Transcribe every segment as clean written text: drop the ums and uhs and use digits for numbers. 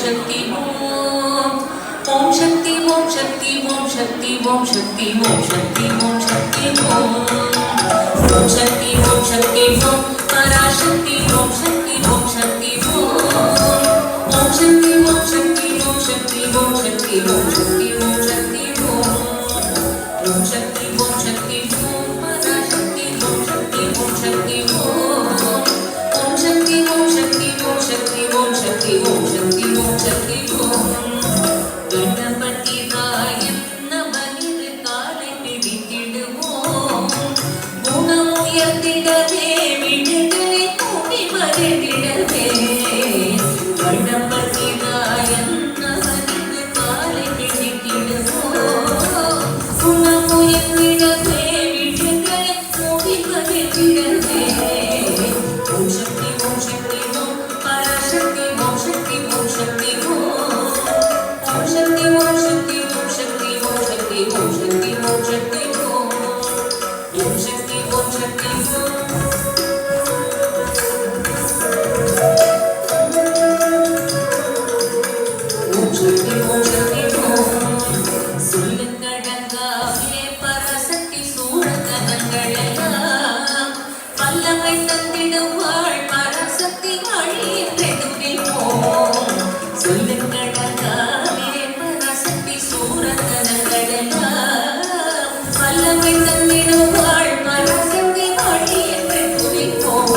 शक्ति ओम शक्ति ओम शक्ति ओम शक्ति ओम शक्ति ओम शक्ति ओम शक्ति ओम शक्ति ओम शक्ति ओम पराशक्ति ओम शक्ति ओम शक्ति ओम शक्ति ओम शक्ति ओम शक्ति ओम शक्ति ओम शक्ति ओम शक्ति ओम शक्ति ओम शक्ति ओम पराशक्ति ओम शक्ति ओम शक्ति ओम शक्ति ओम शक्ति ओम शक्ति ओम शक्ति ओम शक्ति ओम शक्ति ओम गणपति गायन नवनिर काले पिडितिडुवोम गुणमुयर्तिडवे विडुगले कोटि वरदिडवे गणपति गायन नवनिर काले पिडितिडुवोम गुणमुयर्तिडवे विडुगले कोटि वरदिडवे ओम शक्ति ओम पराशक्ति ओम शक्ति ओम शक्ति ओम शक्ति ओम शक्ति ओम शक्ति ओम शक्ति ओम शक्ति ओम शक्ति ओम शक्ति ओम शक्ति ओम शक्ति ओम शक्ति सुल्लंगडंगावे पराशक्ति सूरतनंगळெல்லாம் பல்லவை தந்திடுவாள் பராசக்தி வாழி என்றெடுப்போம் சொல்லுங்கடங்காவே பராசக்தி சூரத்தனங்களெல்லாம் பல்லவை தந்திடுவாள் பராசக்தி வாழி என்றெடுப்போம்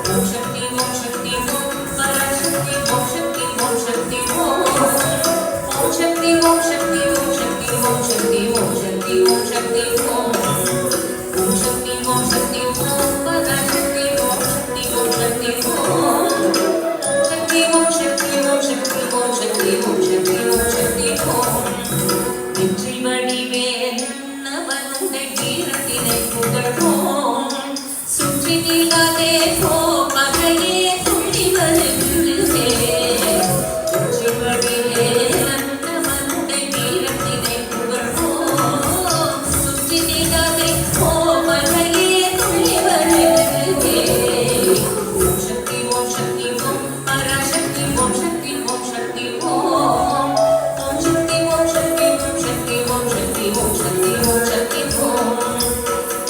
ஓம் சக்தி ஓம் சக்தி ஓம் பராசக்தி ஓம் சக்தி ஓம் சக்தி ஓம் சக்தி ஓம் சக்தி ஓம் சக்தி ஓம் சக்தி ஓம் சக்தி ஓம் சக்தி ஓம் ओम शक्ति ओम पराशक्ति ओम शक्ति ओम शक्ति ओम शक्ति ओम शक्ति ओम शक्ति ओम शक्ति ओम शक्ति ओम வெற்றி வடிவேல் நவனுடை வீரத்தினை புகழ்வோம் சுற்றி நிலாதே போ பகையே துள்ளி வருகிறதே வெற்றி வடிவேல் நவனுடை வீரத்தினை புகழ்வோம் சுற்றி நிலாதே போ பகையே துள்ளி வருகிறதே ஓம் शक्ति ओम पराशक्ति ओम शक्ति ओम शक्ति ओम शक्ति ओम शक्ति ओम शक्ति ओम शक्ति ओम शक्ति ओम शक्ति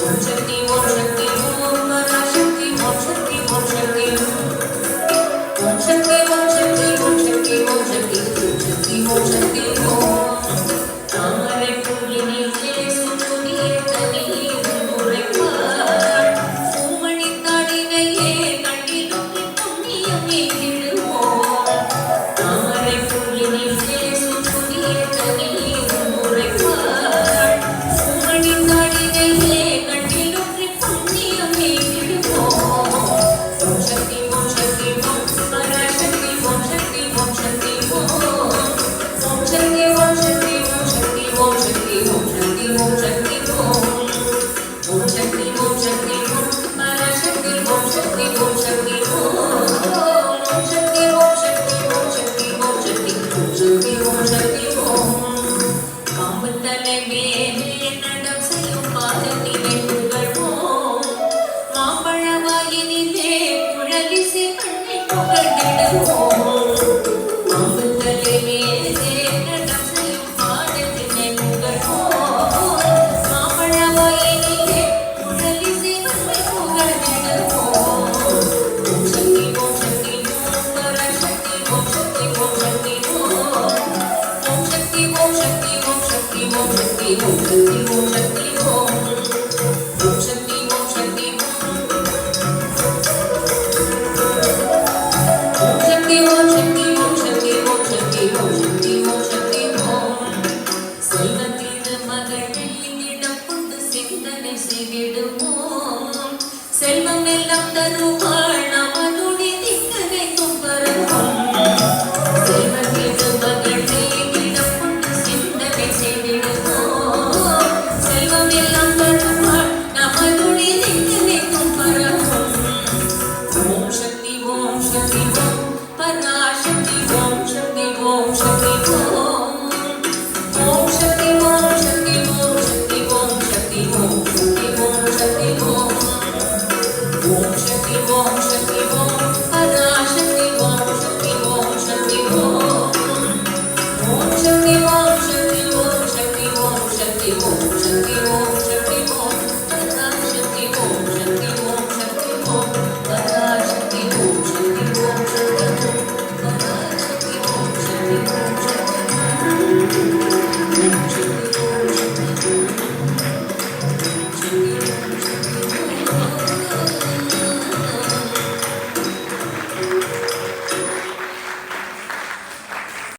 ओम शक्ति ओम शक्ति ओम पराशक्ति ओम शक्ति ओम शक्ति ओम शक्ति ओम शक्ति ओम शक्ति ओम शक्ति ओम शक्ति ओम तामரை பூவினிலே சுற்றுனியே தனியே உரைப்பாள் பூமணி தாடினையே கண்ணிலொன்று புண்ணியமே இடுவோம் தாமரை பூவினிலே சுற்றுனியே தனியே உரைப்பாள் பூமணி தாடினையே கண்ணிலொன்று புண்ணியமே இடுவோம் ஓம் சக்தி ஓம் பராசக்தி ஓம் சக்தி ஓம் சக்தி ஓம் शक्ति ओम शक्ति ओम शक्ति ओम शक्ति ओम शक्ति ओम शक्ति ओम शक्ति ओम शक्ति ओम पराशक्ति ओम शक्ति ओम शक्ति ओम शक्ति ओम शक्ति ओम शक्ति ओम शक्ति ओम शक्ति ओम शक्ति ओम कामतले மேலே நடம் செய்யும் பாதத்தினை புகழ்வோம் மாம்பழவாயினிலே குழலிசை பண்ணி புகழ்ந்திடுவோம் காமத்தலே மேலே நடம் செய்யும் பாதத்தினை புகழ்வோம் மாம்பழவாயினிலே குழலிசை பண்ணி புகழ்ந்திடுவோம் ஓம் சக்தி ஓம் பராசக்தி ஓம் சக்தி ஓம் சக்தி ஓம் शक्ति ओम शक्ति ओम शक्ति ओम शक्ति ओम शक्ति ओम शक्ति